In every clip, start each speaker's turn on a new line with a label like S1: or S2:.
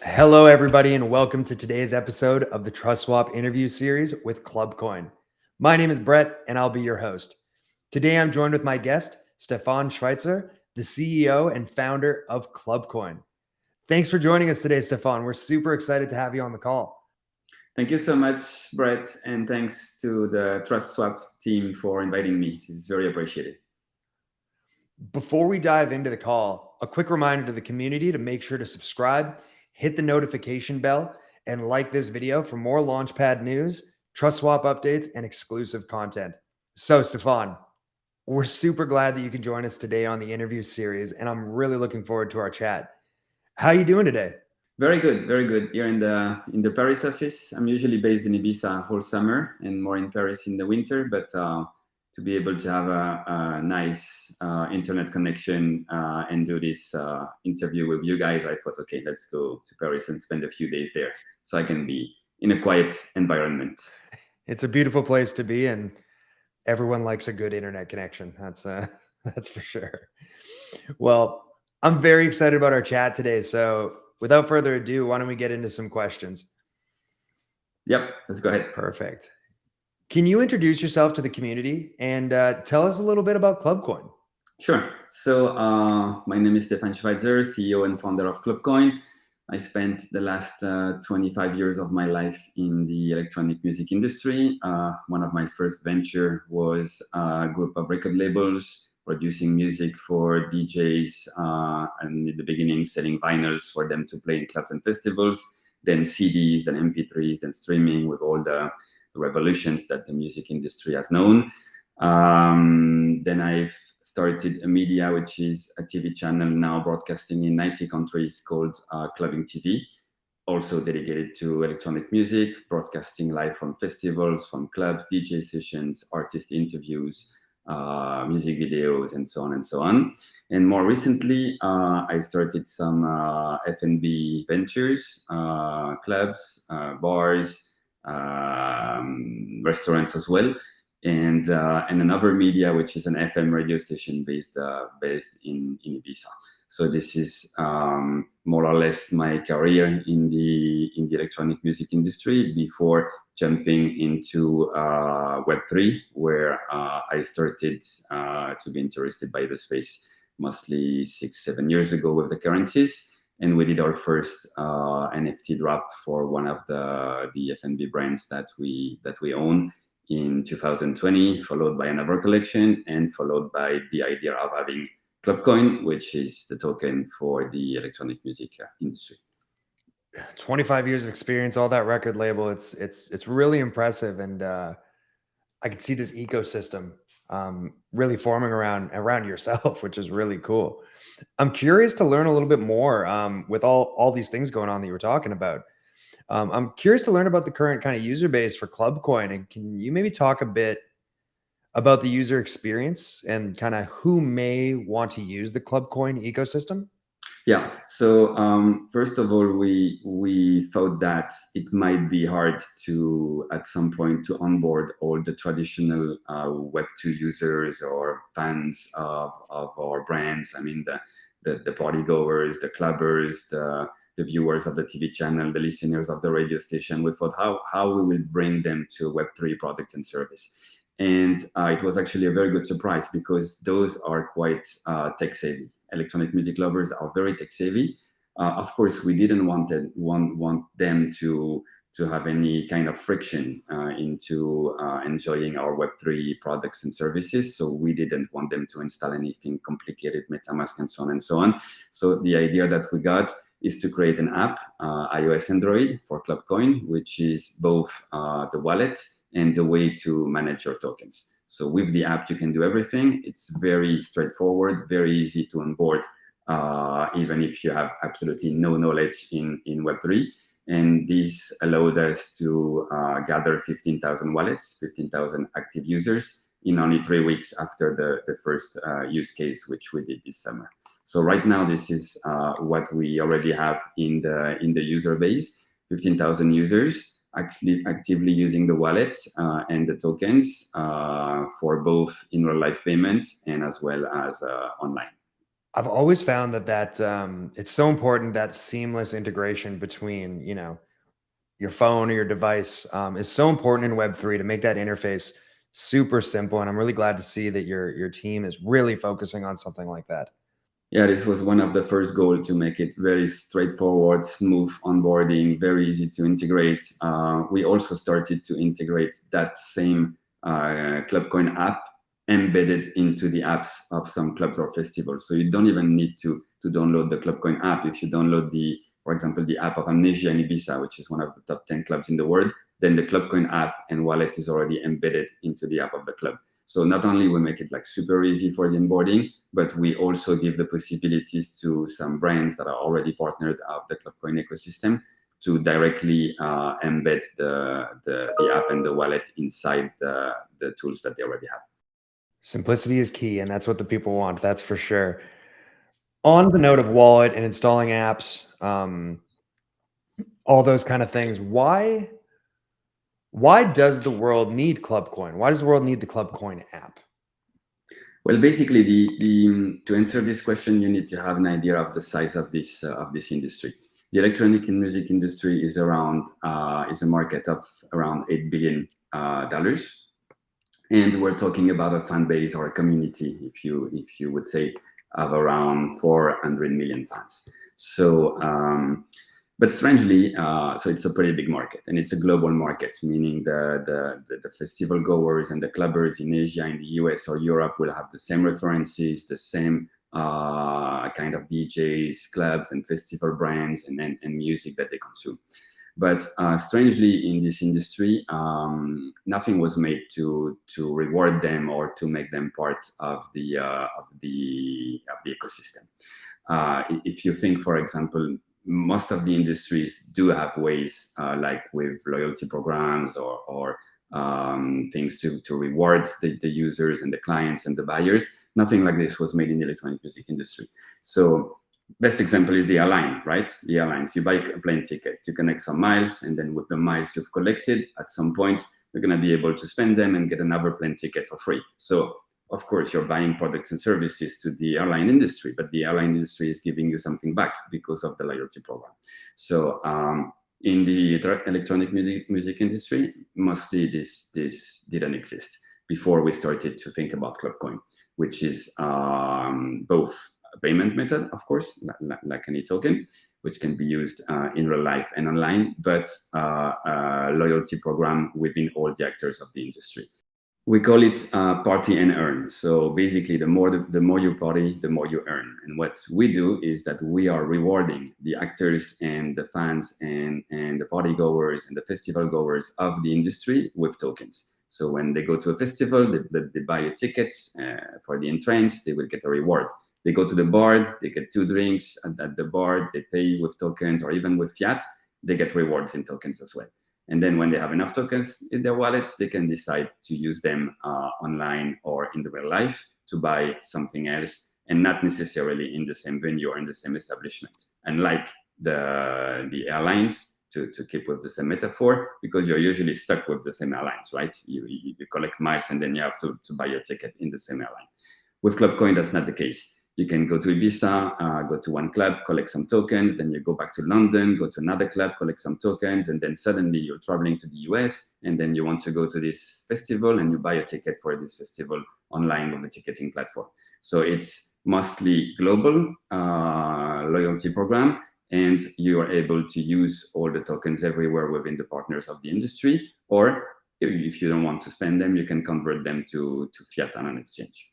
S1: Hello, everybody, and welcome to today's episode of the TrustSwap interview series with Klubcoin. My name is Brett, and I'll be your host. Today, I'm joined with my guest, Stephane Schweitzer, the CEO and founder of Klubcoin. Thanks for joining us today, Stephane. We're super excited to have you on the call.
S2: Thank you so much, Brett, and thanks to the TrustSwap team for inviting me. It's very appreciated.
S1: Before we dive into the call, a quick reminder to the community to make sure to subscribe, hit the notification bell, and like this video for more Launchpad news, TrustSwap updates, and exclusive content. So, Stephane, we're super glad that you can join us today on the interview series, and I'm really looking forward to our chat. How are you doing today?
S2: Very good, very good. Here in the Paris office, I'm usually based in Ibiza whole summer and more in Paris in the winter. But to be able to have a nice internet connection and do this interview with you guys, I thought, okay, let's go to Paris and spend a few days there, so I can be in a quiet environment.
S1: It's a beautiful place to be, and everyone likes a good internet connection. That's for sure. Well, I'm very excited about our chat today. So without further ado, why don't we get into some questions?
S2: Yep, let's go ahead.
S1: Perfect. Can you introduce yourself to the community and tell us a little bit about Klubcoin?
S2: Sure. So my name is Stephane Schweitzer, CEO and founder of Klubcoin. I spent the last 25 years of my life in the electronic music industry. One of my first venture was a group of record labels producing music for DJs, and in the beginning selling vinyls for them to play in clubs and festivals, then CDs, then MP3s, then streaming, with all the revolutions that the music industry has known. Then I've started a media, which is a TV channel now broadcasting in 90 countries called Clubbing TV, also dedicated to electronic music, broadcasting live from festivals, from clubs, DJ sessions, artist interviews, music videos, and so on and so on. And more recently, I started some F&B ventures, clubs, bars, restaurants as well, and another media, which is an FM radio station based in Ibiza. So this is more or less my career in the electronic music industry before jumping into Web3, where I started to be interested by the space mostly 6-7 years ago with the currencies. And we did our first NFT drop for one of the F&B brands that we own in 2020, followed by another collection, and followed by the idea of having Klubcoin, which is the token for the electronic music industry.
S1: 25 years of experience, all that record label. It's really impressive, and I can see this ecosystem really forming around yourself, which is really cool. I'm curious to learn a little bit more with all these things going on that you were talking about. I'm curious to learn about the current kind of user base for Klubcoin, and can you maybe talk a bit about the user experience and kind of who may want to use the Klubcoin ecosystem?
S2: Yeah. So first of all, we thought that it might be hard to, at some point, to onboard all the traditional Web2 users or fans of our brands. I mean, the party goers, the clubbers, the viewers of the TV channel, the listeners of the radio station. We thought how we will bring them to a Web3 product and service. And it was actually a very good surprise, because those are quite tech savvy. Electronic music lovers are very tech savvy. Of course, we didn't want them to have any kind of friction into enjoying our Web3 products and services. So we didn't want them to install anything complicated, MetaMask and so on and so on. So the idea that we got is to create an app, iOS, Android, for Klubcoin, which is both the wallet and the way to manage your tokens. So with the app, you can do everything. It's very straightforward, very easy to onboard, even if you have absolutely no knowledge in Web3. And this allowed us to gather 15,000 wallets, 15,000 active users in only 3 weeks after the first use case, which we did this summer. So right now, this is what we already have in the user base, 15,000 users actually actively using the wallet and the tokens for both in real life payments and as well as online.
S1: I've always found that it's so important, that seamless integration between, your phone or your device, is so important in Web3 to make that interface super simple. And I'm really glad to see that your team is really focusing on something like that.
S2: Yeah, this was one of the first goals, to make it very straightforward, smooth onboarding, very easy to integrate. We also started to integrate that same Klubcoin app embedded into the apps of some clubs or festivals. So you don't even need to download the Klubcoin app. If you download for example, the app of Amnesia in Ibiza, which is one of the top 10 clubs in the world, then the Klubcoin app and wallet is already embedded into the app of the club. So not only we make it like super easy for the onboarding, but we also give the possibilities to some brands that are already partnered of the Klubcoin ecosystem to directly embed the app and the wallet inside the tools that they already have.
S1: Simplicity is key, and that's what the people want. That's for sure. On the note of wallet and installing apps, all those kind of things, why does the world need Klubcoin? Why does the world need the Klubcoin app?
S2: Well, basically, to answer this question, you need to have an idea of the size of this industry. The electronic and music industry is a market of around $8 billion, and we're talking about a fan base or a community, if you would say, of around 400 million fans. So. But strangely, so it's a pretty big market, and it's a global market, meaning the festival goers and the clubbers in Asia, in the US or Europe will have the same references, the same kind of DJs, clubs, and festival brands and music that they consume. But strangely, in this industry, nothing was made to reward them or to make them part of the ecosystem. If you think, for example, most of the industries do have ways like with loyalty programs or things to reward the users and the clients and the buyers. Nothing like this was made in the electronic music industry. So best example is the airline, right? The airlines, you buy a plane ticket, you connect some miles, and then with the miles you've collected, at some point, you're going to be able to spend them and get another plane ticket for free. So of course, you're buying products and services to the airline industry, but the airline industry is giving you something back because of the loyalty program. So in the electronic music industry, mostly this didn't exist before we started to think about Klubcoin, which is both a payment method, of course, like any token, which can be used in real life and online, but a loyalty program within all the actors of the industry. We call it party and earn. So basically, the more you party, the more you earn. And what we do is that we are rewarding the actors and the fans and the party goers and the festival goers of the industry with tokens. So when they go to a festival, they buy a ticket for the entrance, they will get a reward. They go to the bar, they get 2 drinks at the bar, they pay with tokens or even with fiat, they get rewards in tokens as well. And then when they have enough tokens in their wallets, they can decide to use them online or in the real life to buy something else, and not necessarily in the same venue or in the same establishment. Unlike the airlines, to keep with the same metaphor, because you're usually stuck with the same airlines, right? You collect miles and then you have to buy your ticket in the same airline. With Klubcoin, that's not the case. You can go to Ibiza, go to one club, collect some tokens, then you go back to London, go to another club, collect some tokens, and then suddenly you're traveling to the US, and then you want to go to this festival and you buy a ticket for this festival online with the ticketing platform. So it's mostly global loyalty program, and you are able to use all the tokens everywhere within the partners of the industry, or if you don't want to spend them, you can convert them to fiat on an exchange.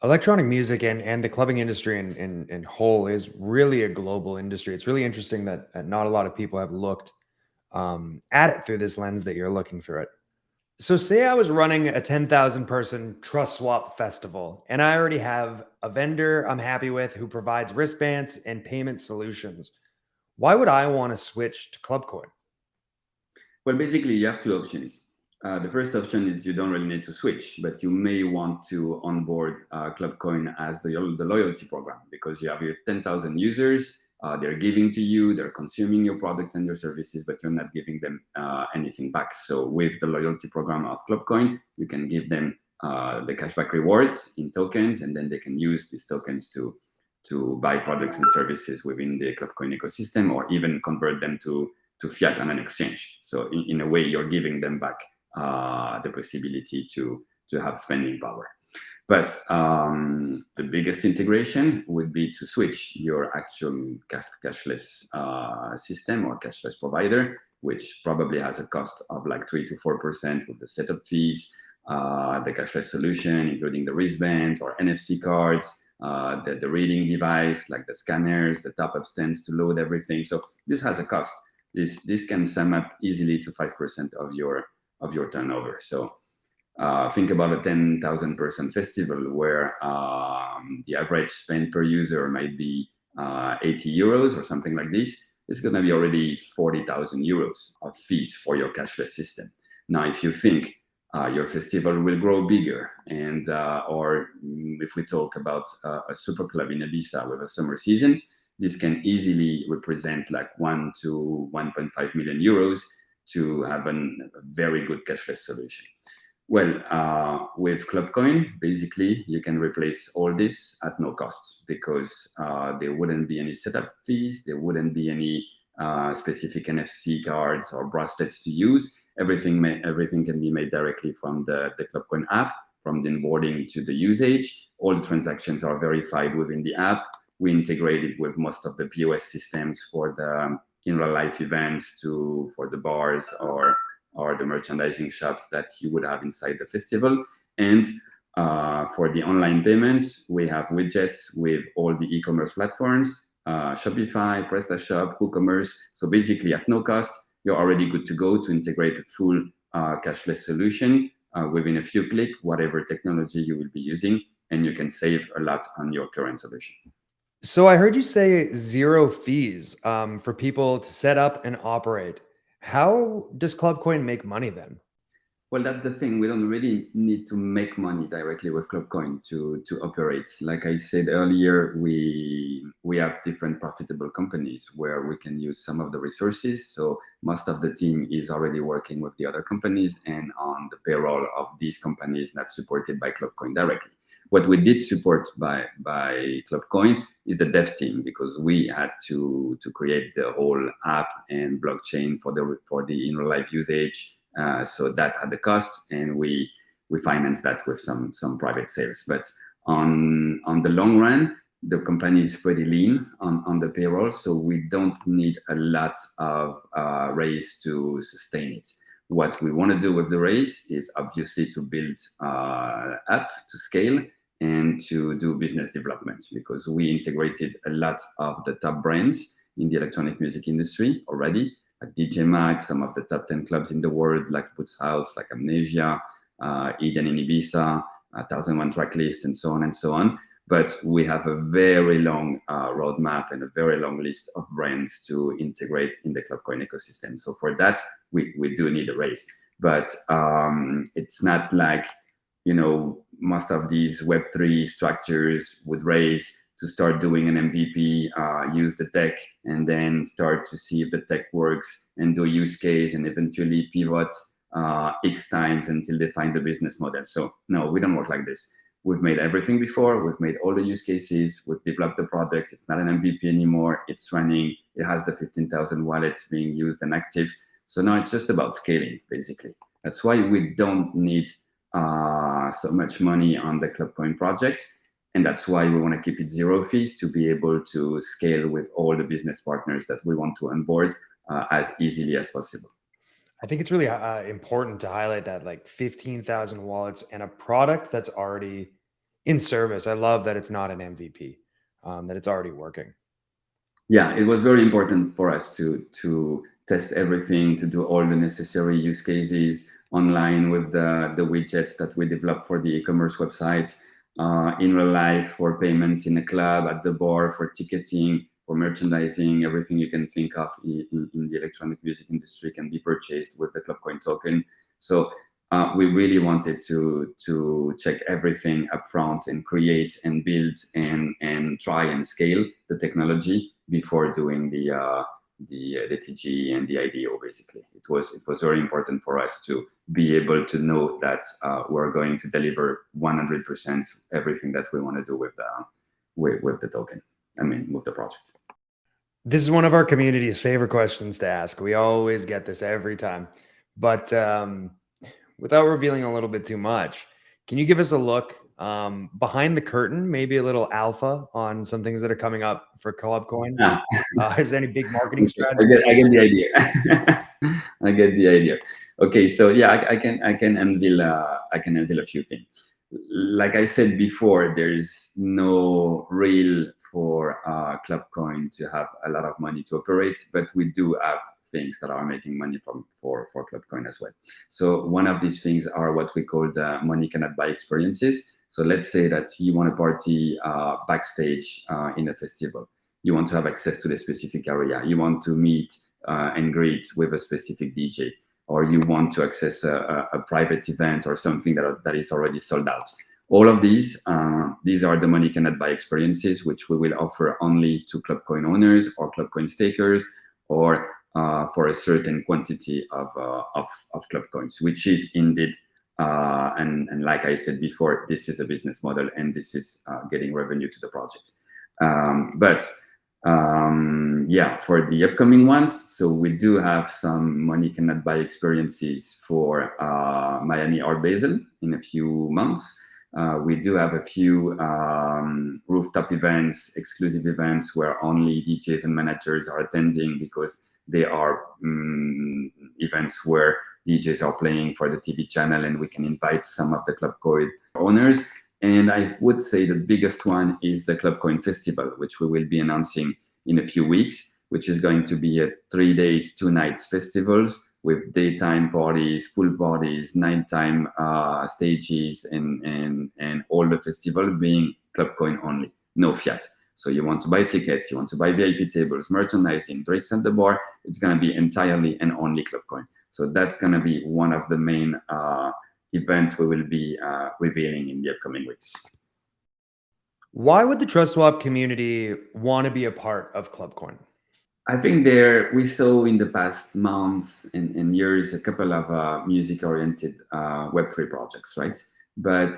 S1: Electronic music and the clubbing industry in whole is really a global industry. It's really interesting that not a lot of people have looked at it through this lens that you're looking through it. So say I was running a 10,000 person TrustSwap festival, and I already have a vendor I'm happy with who provides wristbands and payment solutions. Why would I want to switch to Klubcoin?
S2: Well, basically, you have 2 options. The first option is you don't really need to switch, but you may want to onboard Klubcoin as the loyalty program, because you have your 10,000 users. They're giving to you, they're consuming your products and your services, but you're not giving them anything back. So with the loyalty program of Klubcoin, you can give them the cashback rewards in tokens, and then they can use these tokens to to buy products and services within the Klubcoin ecosystem, or even convert them to fiat on an exchange. So in a way, you're giving them back the possibility to have spending power. But the biggest integration would be to switch your actual cashless system or cashless provider, which probably has a cost of like 3 to 4% with the setup fees, the cashless solution, including the wristbands or NFC cards, the reading device, like the scanners, the top-up stands to load everything. So this has a cost. This can sum up easily to 5% of your turnover. So think about a 10,000 person festival where the average spend per user might be 80 euros or something like this. It's going to be already 40,000 euros of fees for your cashless system. Now, if you think your festival will grow bigger, and or if we talk about a super club in Ibiza with a summer season, this can easily represent like 1 to 1.5 million euros to have a very good cashless solution. Well, with Klubcoin, basically, you can replace all this at no cost, because there wouldn't be any setup fees, there wouldn't be any specific NFC cards or bracelets to use. Everything can be made directly from the Klubcoin app, from the onboarding to the usage. All the transactions are verified within the app. We integrated with most of the POS systems for the in real life events, for the bars or the merchandising shops that you would have inside the festival. And for the online payments, we have widgets with all the e-commerce platforms, Shopify, PrestaShop, WooCommerce. So basically at no cost, you're already good to go to integrate a full cashless solution within a few clicks, whatever technology you will be using, and you can save a lot on your current solution.
S1: So I heard you say 0 fees for people to set up and operate. How does Klubcoin make money then?
S2: Well, that's the thing. We don't really need to make money directly with Klubcoin to operate. Like I said earlier, we have different profitable companies where we can use some of the resources. So most of the team is already working with the other companies and on the payroll of these companies not supported by Klubcoin directly. What we did support by Klubcoin is the dev team, because we had to create the whole app and blockchain for the in real life usage. So that had the cost, and we financed that with some private sales. But on the long run, the company is pretty lean on the payroll, so we don't need a lot of raise to sustain it. What we want to do with the raise is obviously to build up, to scale, and to do business development, because we integrated a lot of the top brands in the electronic music industry already, like DJ Max, some of the top 10 clubs in the world, like Boots House, like Amnesia, Eden in Ibiza, 1001 Tracklist, and so on and so on. But we have a very long roadmap and a very long list of brands to integrate in the Klubcoin ecosystem. So for that, we do need a raise. But it's not like, most of these Web3 structures would raise to start doing an MVP, use the tech, and then start to see if the tech works and do a use case and eventually pivot X times until they find the business model. So no, we don't work like this. We've made everything before. We've made all the use cases. We've developed the product. It's not an MVP anymore. It's running. It has the 15,000 wallets being used and active. So now it's just about scaling, basically. That's why we don't need so much money on the Klubcoin project. And that's why we want to keep it 0 fees, to be able to scale with all the business partners that we want to onboard as easily as possible.
S1: I think it's really important to highlight that, like 15,000 wallets and a product that's already in service. I love that it's not an MVP, that it's already working.
S2: Yeah, it was very important for us to test everything, to do all the necessary use cases online with the widgets that we developed for the e-commerce websites, in real life, for payments in a club, at the bar, for ticketing, for merchandising. Everything you can think of in the electronic music industry can be purchased with the Klubcoin token. So we really wanted to check everything up front and create and build and try and scale the technology before doing the TG and the IDO. Basically, it was very important for us to be able to know that we're going to deliver 100% everything that we want to do with with the token. I mean, with the project.
S1: This is one of our community's favorite questions to ask. We always get this every time. But without revealing a little bit too much, can you give us a look behind the curtain, maybe a little alpha on some things that are coming up for Klubcoin?
S2: Ah,
S1: Is there any big marketing
S2: I
S1: strategy?
S2: I get the idea. I get the idea. Okay, so yeah, I can unveil a few things. Like I said before, there is no real for Klubcoin to have a lot of money to operate, but we do have things that are making money for Klubcoin as well. So one of these things are what we call the money cannot buy experiences. So let's say that you want to party backstage in a festival. You want to have access to the specific area. You want to meet and greet with a specific DJ, or you want to access a private event or something that is already sold out. All of these are the money cannot buy experiences, which we will offer only to Klubcoin owners or Klubcoin stakers, or for a certain quantity of Klubcoins, which is indeed, and like I said before, this is a business model and this is getting revenue to the project. Yeah, for the upcoming ones, so we do have some money cannot buy experiences for Miami or Basel in a few months. We do have a few rooftop events, exclusive events where only DJs and managers are attending, because they are events where DJs are playing for the TV channel and we can invite some of the Klubcoin owners. And I would say the biggest one is the Klubcoin Festival, which we will be announcing in a few weeks, which is going to be a 3 days, 2 nights festivals with daytime parties, pool parties, nighttime stages, and all the festival being Klubcoin only, no fiat. So you want to buy tickets, you want to buy VIP tables, merchandising, drinks at the bar, it's going to be entirely and only Klubcoin. So that's going to be one of the main event we will be revealing in the upcoming weeks.
S1: Why would the TrustSwap community want to be a part of Klubcoin?
S2: I think we saw in the past months and years a couple of music-oriented Web3 projects, right? But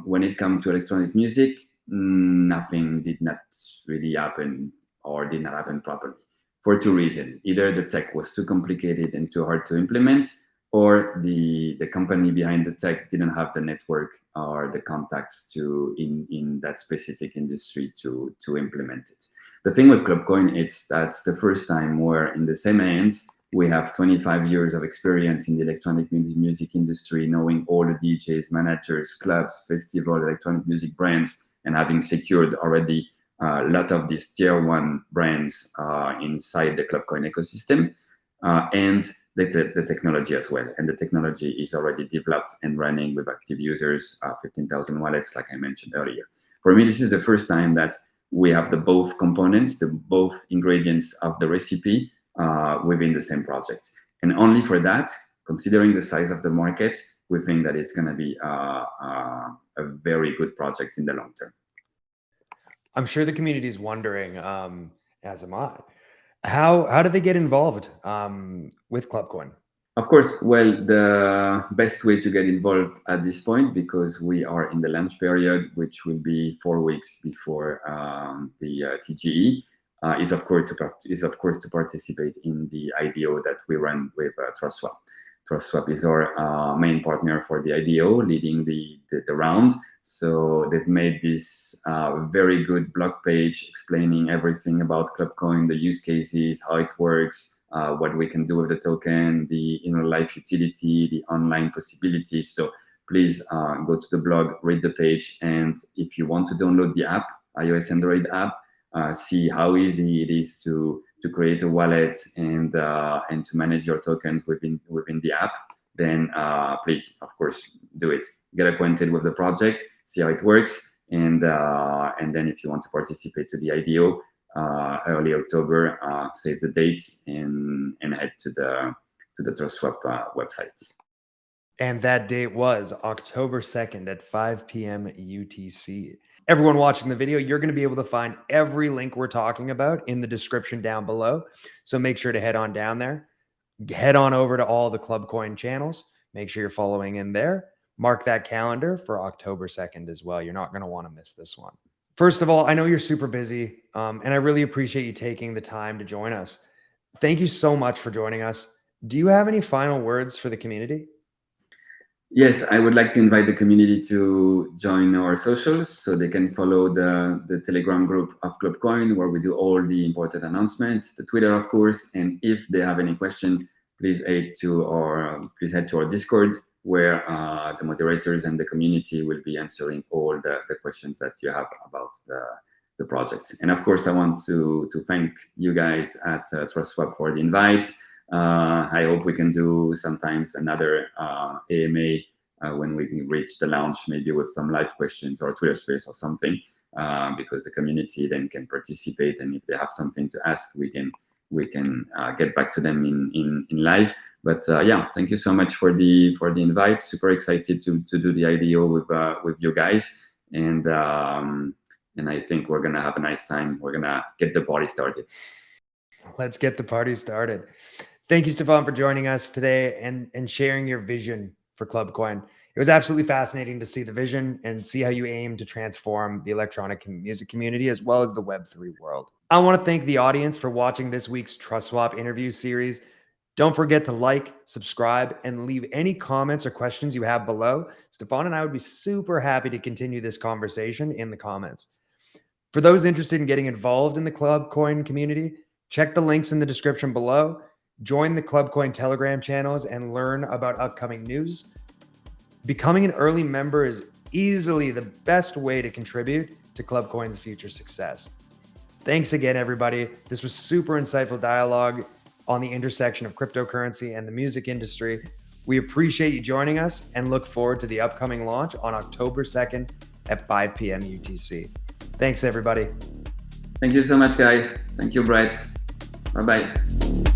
S2: when it comes to electronic music, nothing did not really happen or did not happen properly for two reasons. Either the tech was too complicated and too hard to implement, or the company behind the tech didn't have the network or the contacts in that specific industry to implement it. The thing with Klubcoin, that's the first time where in the same hands we have 25 years of experience in the electronic music industry, knowing all the DJs, managers, clubs, festival, electronic music brands, and having secured already a lot of these tier one brands inside the Klubcoin ecosystem, and the technology as well. And the technology is already developed and running with active users, 15,000 wallets, like I mentioned earlier. For me, this is the first time that we have the both components, the both ingredients of the recipe within the same project. And only for that, considering the size of the market, we think that it's going to be a very good project in the long term.
S1: I'm sure the community is wondering, as am I, how do they get involved with Klubcoin?
S2: Of course, well, the best way to get involved at this point, because we are in the launch period, which will be 4 weeks before the TGE, is of course to participate in the IDO that we run with TrustSwap. TrustSwap is our main partner for the IDO, leading the round. So they've made this very good blog page explaining everything about Klubcoin, the use cases, how it works, what we can do with the token, the inner life utility, the online possibilities. So please go to the blog, read the page, and if you want to download the app, iOS Android app, see how easy it is to create a wallet and to manage your tokens within the app, then please, of course, do it. Get acquainted with the project, see how it works, and then if you want to participate to the IDO, early October, save the dates and head to the TrustSwap website.
S1: And that date was October 2nd at 5 p.m. UTC. Everyone watching the video, you're going to be able to find every link we're talking about in the description down below. So make sure to head on down there. Head on over to all the Klubcoin channels. Make sure you're following in there. Mark that calendar for October 2nd as well. You're not going to want to miss this one. First of all, I know you're super busy, and I really appreciate you taking the time to join us. Thank you so much for joining us. Do you have any final words for the community?
S2: Yes, I would like to invite the community to join our socials so they can follow the Telegram group of Klubcoin, where we do all the important announcements, the Twitter, of course. And if they have any question, please head to our Discord, where the moderators and the community will be answering all the questions that you have about the project. And of course, I want to thank you guys at TrustSwap for the invite. I hope we can do sometimes another AMA when we reach the launch, maybe with some live questions or Twitter space or something, because the community then can participate, and if they have something to ask, we can get back to them in live. But yeah, thank you so much for the invite. Super excited to do the IDO with you guys, and I think we're gonna have a nice time. We're gonna get the party started.
S1: Let's get the party started. Thank you, Stephane, for joining us today and sharing your vision for Klubcoin. It was absolutely fascinating to see the vision and see how you aim to transform the electronic music community as well as the Web3 world. I want to thank the audience for watching this week's TrustSwap interview series. Don't forget to like, subscribe, and leave any comments or questions you have below. Stephane and I would be super happy to continue this conversation in the comments. For those interested in getting involved in the Klubcoin community, check the links in the description below. Join the Klubcoin Telegram channels and learn about upcoming news. Becoming an early member is easily the best way to contribute to Klubcoin's future success. Thanks again, everybody. This was super insightful dialogue on the intersection of cryptocurrency and the music industry. We appreciate you joining us and look forward to the upcoming launch on October 2nd at 5 PM UTC. Thanks, everybody.
S2: Thank you so much, guys. Thank you, Brett. Bye-bye.